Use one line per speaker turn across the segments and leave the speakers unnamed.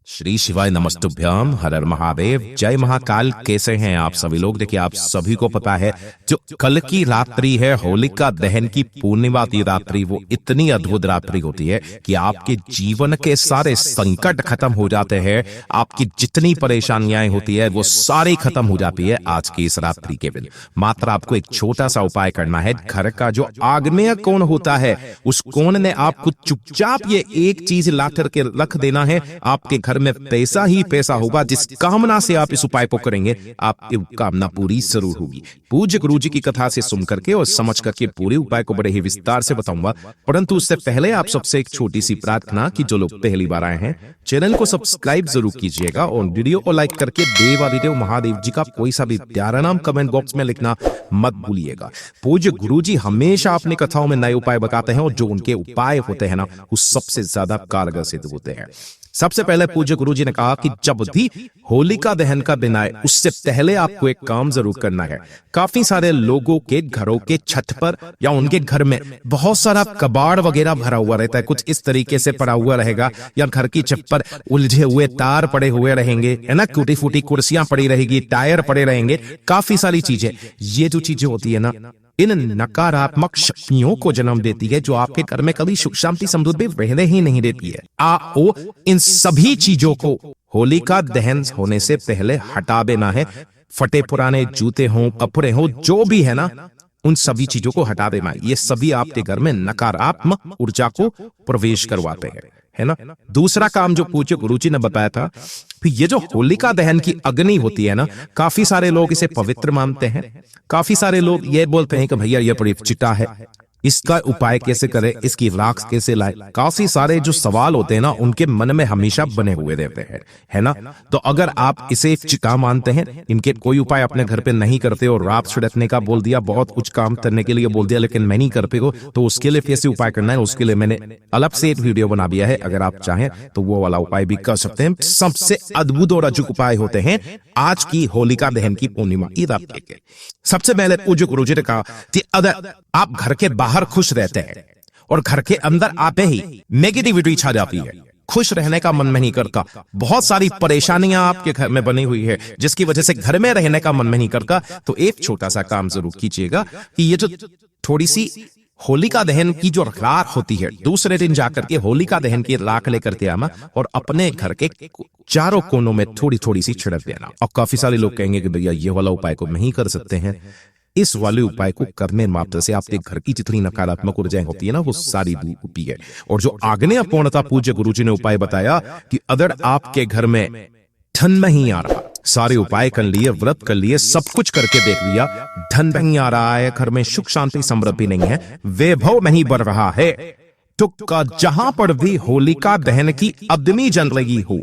श्री शिवाय नमस्तुभ्यम, हर हर महादेव, जय महाकाल। कैसे हैं आप सभी लोग? देखिए, आप सभी को पता है जो कल की रात्रि है, होलिका दहन की पूर्णिमा की रात्रि, वो इतनी अद्भुत रात्रि होती है कि आपके जीवन के सारे संकट खत्म हो जाते हैं। आपकी जितनी परेशानियां होती है वो सारी खत्म हो जाती है आज की इस रात्रि के दिन। मात्र आपको एक छोटा सा उपाय करना है। घर का जो आग्नेय कोण होता है, उस कोण में आपको चुपचाप ये एक चीज ला करके रख देना है। आपके घर में पैसा ही पैसा होगा। जिस कामना से आप इस उपाय को करेंगे, आपकी कामना पूरी जरूर होगी। पूज्य गुरु जी की कथा से सुन करके और समझ करके पूरे उपाय को बड़े ही विस्तार से बताऊंगा, परंतु उससे पहले आप सबसे एक छोटी सी प्रार्थना कि जो लोग पहली बार आए हैं, चैनल को सब्सक्राइब जरूर कीजिएगा और वीडियो को लाइक करके देवादिदेव महादेव जी का कोई सा भी प्यारा नाम कमेंट बॉक्स में लिखना मत भूलिएगा। पूज्य गुरु जी हमेशा अपनी कथाओं में नए उपाय बताते हैं और जो उनके उपाय होते हैं ना, वो सबसे ज्यादा कारगर सिद्ध होते हैं। सबसे पहले पूज्य गुरु जी ने कहा कि जब भी होलिका दहन का दिन आए, उससे पहले आपको एक काम जरूर करना है। काफी सारे लोगों के घरों के छत पर या उनके घर में बहुत सारा कबाड़ वगैरह भरा हुआ रहता है, कुछ इस तरीके से पड़ा हुआ रहेगा, या घर की छत पर उलझे हुए तार पड़े हुए रहेंगे, है ना, टूटी फूटी कुर्सियां पड़ी रहेगी, टायर पड़े रहेंगे, काफी सारी चीजें। ये जो चीजें होती है ना, इन नकारात्मक शक्तियों को जन्म देती है, जो आपके घर में कभी सुख शांति समृद्धि रहने ही नहीं देती है। आओ इन सभी चीजों को होलिका दहन होने से पहले हटा देना है। फटे पुराने जूते हों, कपड़े हों, जो भी है ना, उन सभी चीजों को हटा देना है। ये सभी आपके घर में नकारात्मक ऊर्जा को प्रवेश करवाते हैं, है ना। दूसरा काम जो पूज्य गुरुजी ने बताया था, ये जो होलिका दहन की अग्नि होती है ना, काफी सारे लोग इसे पवित्र मानते हैं। काफी सारे लोग ये बोलते हैं कि भैया ये बड़ी चिता है, इसका उपाय कैसे करें, इसकी राख कैसे लाए। काफी सारे जो सवाल होते हैं ना, उनके मन में हमेशा बने हुए रहते हैं, है ना। तो अगर आप इसे चिता मानते हैं, इनके कोई उपाय अपने घर पे नहीं करते और रात छिड़कने का बोल दिया, बहुत कुछ काम करने के लिए बोल दिया, लेकिन मैं नहीं करते हो, तो उसके लिए कैसे उपाय करना है, उसके लिए मैंने अलग से एक वीडियो बना दिया है। अगर आप चाहें तो वो वाला उपाय भी कर सकते हैं। सबसे अद्भुत और अचूक उपाय होते हैं आज की होलिका दहन की पूर्णिमा की रात्रि के। सबसे पहले पूज्य गुरु जी ने कहा कि अगर आप घर के बाहर खुश रहते हैं और घर के अंदर आते ही नेगेटिविटी छा जाती है, खुश रहने का मन में नहीं करता, बहुत सारी परेशानियां आपके घर में बनी हुई है, जिसकी वजह से घर में रहने का मन में नहीं करता, तो एक छोटा सा काम जरूर कीजिएगा कि ये जो थोड़ी सी होलिका दहन की जो राख होती है, दूसरे दिन जाकर के होलिका दहन की राख लेकर के आना और अपने घर के चारों कोनों में थोड़ी थोड़ी सी छिड़क देना। और काफी सारे लोग कहेंगे कि भैया ये वाला उपाय को नहीं कर सकते हैं। इस वाले उपाय को करने मात्र से आपके घर की जितनी नकारात्मक ऊर्जाएं होती है ना, वो सारी दूर होती है। और जो आग्नेय पूर्णता पूज्य गुरुजी ने उपाय बताया कि अगर आपके घर में धन नहीं आ रहा, सारे उपाय कर लिए, व्रत कर लिए, सब कुछ करके देख लिया, धन नहीं आ रहा है, घर में सुख शांति समृद्धि नहीं है, वैभव नहीं बढ़ रहा है, तो जहां पर भी होलिका दहन की अग्नि जल रही हो,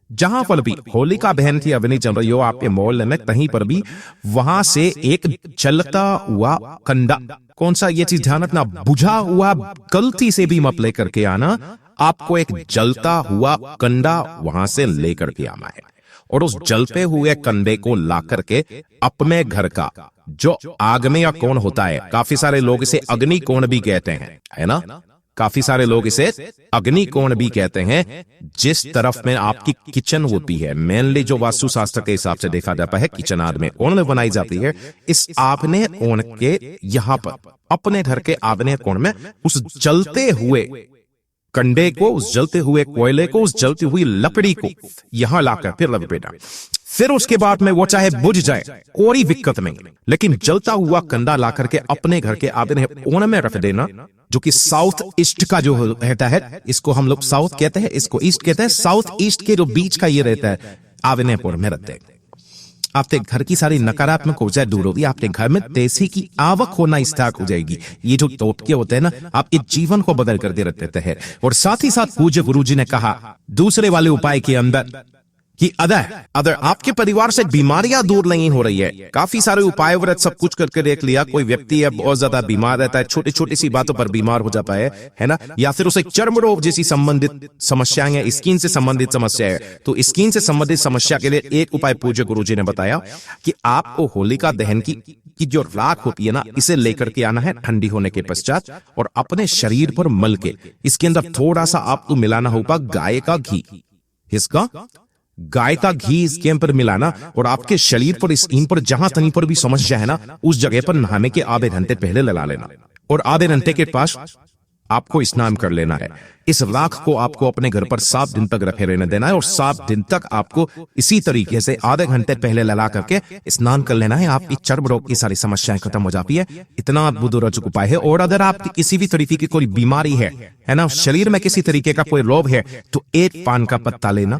जहां पर भी होलिका दहन की अग्नि जल रही हो आपके मोहल्ले में कहीं पर भी, वहां से एक जलता हुआ कंडा, कौन सा ये चीज ध्यान रखना, बुझा हुआ गलती से भी मत लेकर के आना। आपको एक जलता हुआ कंडा वहां से लेकर के आना है और उस जलते हुए कंडे को ला करके अपने घर का जो आग्नेय कोण होता है, काफी सारे लोग इसे अग्नि कोण भी कहते हैं, है ना, काफी सारे लोग इसे अग्नि कोण भी कहते हैं, जिस तरफ में आपकी किचन होती है। मेनली जो वास्तु शास्त्र के हिसाब से देखा जाता है, किचन आग्नेय कोण में बनाई जाती है। इस आग्नेय कोण के यहां पर अपने घर के आग्नेय कोण में उस जलते हुए कंडे को, उस जलते हुए कोयले को, उस जलती हुई लकड़ी को यहां लाकर फिर लपेटा। फिर उसके बाद में वो चाहे बुझ जाए, कोई दिक्कत नहीं, लेकिन जलता हुआ कंडा ला करके अपने घर के आग्नेय कोण में रख देना, जो कि साउथ ईस्ट का जो रहता है, इसको हम लोग साउथ कहते हैं, इसको ईस्ट कहते हैं। साउथ ईस्ट के जो बीच का ये रहता है, आग्नेय कोण में रखते हैं। आपके घर की सारी नकारात्मक ऊर्जा दूर होगी, आपके घर में पैसे की आवक होना स्टार्ट हो जाएगी। ये जो टोटके होते हैं ना, आपके जीवन को बदल कर दे देते हैं। और साथ ही साथ पूज्य गुरुजी ने कहा दूसरे वाले उपाय के अंदर कि अगर आपके परिवार से बीमारियां दूर नहीं हो रही है, काफी सारे उपाय व्रत सब कुछ करके देख लिया, कोई व्यक्ति है बहुत ज्यादा बीमार रहता है, छोटी छोटी सी बातों पर बीमार हो जाता है ना, या फिर उसे चर्म रोग जैसी संबंधित समस्याएं हैं, स्किन से संबंधित समस्या है, तो स्किन से संबंधित समस्या के लिए एक उपाय पूज्य गुरुजी ने बताया कि आपको होलिका दहन की जो राख होती है ना, इसे लेकर के आना है ठंडी होने के पश्चात और अपने शरीर पर मल के इसके अंदर थोड़ा सा आपको मिलाना होगा गाय का घी। इसका गाय का घी इसके ऊपर मिलाना और आपके शरीर पर, इस इन पर जहां तनी पर भी समझ जाए ना, उस जगह पर नहाने के आधे घंटे पहले लगा लेना और आधे घंटे के पास आपको स्नान कर लेना है। इस राख को आपको अपने घर पर 7 दिन तक रखे रहने देना है और 7 दिन तक आपको इसी तरीके से आधे घंटे पहले लगा करके स्नान कर लेना है। आपकी चर्म रोग की सारी समस्याएं खत्म हो जाती है। इतना अद्भुत और रोचक उपाय है। और अगर आपकी किसी भी तरीके की कोई बीमारी है ना, शरीर में किसी तरीके का कोई रोग है, तो एक पान का पत्ता लेना,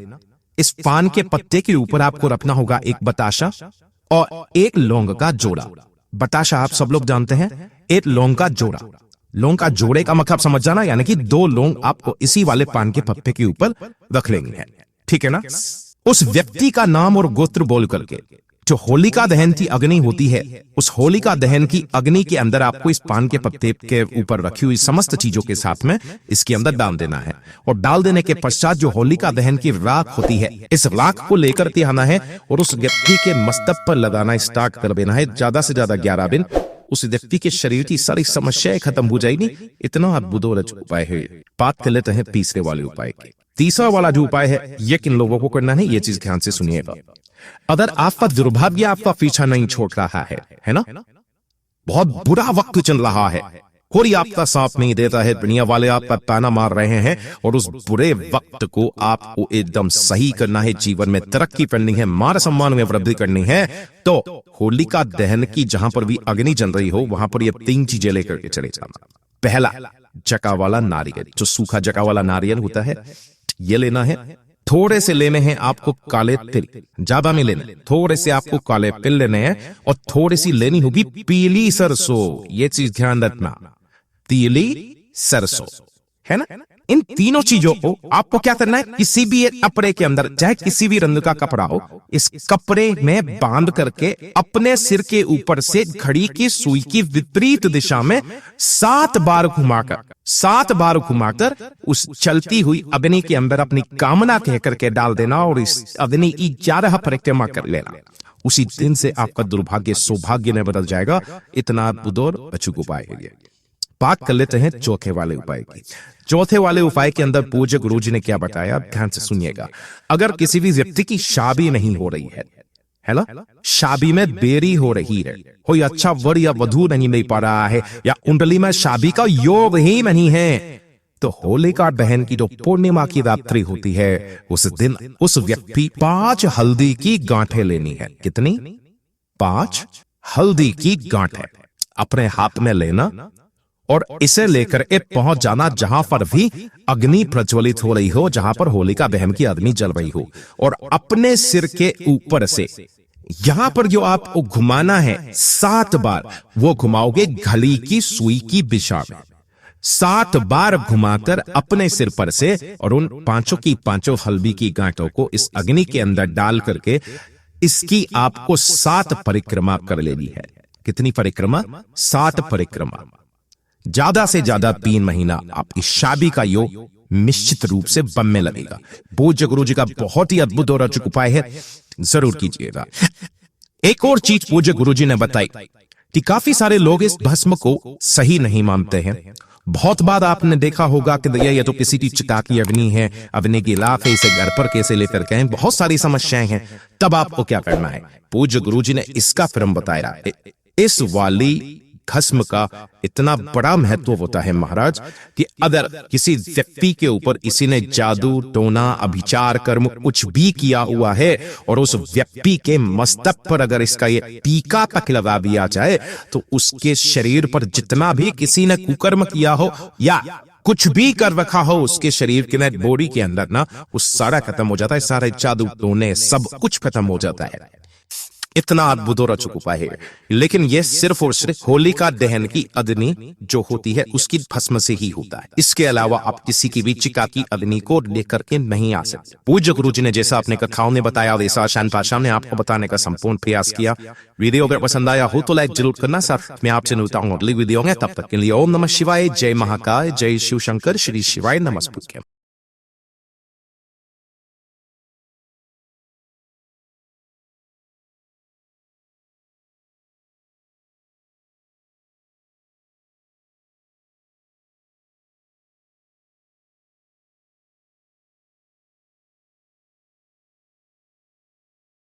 इस पान के पत्ते के ऊपर आपको रखना होगा एक बताशा और एक लौंग का जोड़ा। बताशा आप सब लोग जानते हैं, एक लौंग का जोड़ा। लौंग का जोड़े का मतलब समझ जाना, यानी कि 2 लौंग आपको इसी वाले पान के पत्ते के ऊपर रख लेंगे, ठीक है ना। उस व्यक्ति का नाम और गोत्र बोल करके जो होलिका दहन की अग्नि होती है, उस होलिका दहन की अग्नि के अंदर आपको इस पान के पत्ते के ऊपर रखी हुई समस्त चीजों के साथ में इसके अंदर डाल देना है। और डाल देने के पश्चात जो होलिका दहन की राख होती है, इस राख को लेकर के आना है और उस व्यक्ति के मस्तक पर लगाना स्टार्ट कर देना है। ज्यादा से ज्यादा 11 दिन उस व्यक्ति के शरीर की सारी समस्याएं खत्म हो जाएगी। इतना अद्भुत उपाय है। बात कर लेते हैं तीसरे वाले उपाय की। तीसरा वाला जो उपाय है, ये किन लोगों को करना है, ये चीज ध्यान से सुनिएगा। अगर आपका दुर्भाग्य आपका पीछा नहीं छोड़ रहा है ना, बहुत बुरा वक्त चल रहा है, कोई आपका साथ नहीं देता है, दुनिया वाले आप पर ताना मार रहे हैं और उस बुरे वक्त को आपको एकदम सही करना है, जीवन में तरक्की करनी है, मान सम्मान में वृद्धि करनी है, तो होलिका दहन की जहां पर भी अग्नि जल रही हो वहां पर ये 3 चीजें लेकर के चले जाना। पहला, जका वाला नारियल, जो सूखा जका वाला नारियल होता है, ये लेना है। थोड़े से लेने हैं आपको काले तिल, ज्यादा में लेने, थोड़े से आपको काले तिल लेने हैं और थोड़ी सी लेनी होगी पीली सरसों। ये चीज ध्यान रखना, पीली सरसों, है ना। इन तीनों चीजों को आपको क्या करना है, किसी भी एक कपड़े के अंदर, चाहे किसी भी रंग का कपड़ा हो, इस कपड़े में बांध करके अपने सिर के ऊपर से घड़ी की सुई की विपरीत दिशा में 7 बार घुमाकर उस चलती हुई अग्नि के अंदर अपनी कामना कह करके डाल देना और इस अग्नि की 11 परिक्रमा कर लेना। उसी दिन से आपका दुर्भाग्य सौभाग्य में बदल जाएगा। इतना अद्भुत अचूक उपाय है। बात कर लेते हैं चौथे वाले उपाय की। चौथे वाले उपाय के अंदर पूज्य गुरुजी ने क्या बताया, ध्यान से सुनिएगा। अगर किसी भी व्यक्ति की शादी नहीं हो रही है ना, शादी में देरी हो रही है, कोई अच्छा वर या वधू नहीं मिल पा रहा है, या कुंडली में शादी का योग ही नहीं है, तो होलिका दहन की जो पूर्णिमा की रात्रि होती है, उस दिन उस व्यक्ति 5 हल्दी की गांठें लेनी है। कितनी? 5 हल्दी की गांठें अपने हाथ में लेना और इसे लेकर के पहुंच जाना जहां पर भी अग्नि प्रज्वलित हो रही हो, जहां पर होलिका दहन की अग्नि जल रही हो, और अपने सिर के ऊपर से यहां पर जो आपको घुमाना है 7 बार, वो घुमाओगे घड़ी की सुई की दिशा में। 7 बार घुमाकर अपने सिर पर से और उन 5 हल्दी की गांठों को इस अग्नि के अंदर डाल करके इसकी आपको 7 परिक्रमा कर लेनी है। कितनी परिक्रमा? 7 परिक्रमा। ज्यादा से ज्यादा 3 महीना आपकी शादी का योग निश्चित रूप से बनने लगेगा। पूज्य गुरु जी का बहुत ही अद्भुत और अचूक उपाय है, जरूर कीजिएगा। एक और चीज पूज्य गुरु जी ने बताई कि काफी सारे लोग इस भस्म को सही नहीं मानते हैं। बहुत बार आपने देखा होगा कि ये तो किसी की चिता की अग्नि है, अग्नि की लाख है, इसे घर पर कैसे लेकर गए, बहुत सारी समस्याएं हैं। तब आपको क्या करना है, पूज्य गुरु जी ने इसका क्रम बताया। इस वाली भस्म का इतना बड़ा महत्व होता है महाराज, कि अगर किसी व्यक्ति के ऊपर किसी ने जादू टोना अभिचार कर्म कुछ भी किया हुआ है और उस व्यक्ति के मस्तक पर अगर इसका ये टीका तक लगा दिया जाए, तो उसके शरीर पर जितना भी किसी ने कुकर्म किया हो या कुछ भी कर रखा हो उसके शरीर के बॉडी के अंदर ना, वो सारा खत्म हो जाता है। सारे जादू टोने सब कुछ खत्म हो जाता है। इतना अद्भुत और अचूक उपाय है। लेकिन यह सिर्फ और सिर्फ होलिका दहन की अग्नि जो होती है उसकी भस्म से ही होता है। इसके अलावा आप किसी की भी चिता की अग्नि को लेकर के नहीं आ सकते। पूज्य गुरु जी ने जैसा अपने कथाओं ने बताया, वैसा आसान भाषा में आपको बताने का संपूर्ण प्रयास किया। वीडियो अगर पसंद आया हो तो लाइक जरूर करना। साथ में आपसे मिलता हूं अगली वीडियो में, तब तक के लिए ओम नमः शिवाय, जय महाकाल, जय शिव शंकर, श्री शिवाय नमस्ते।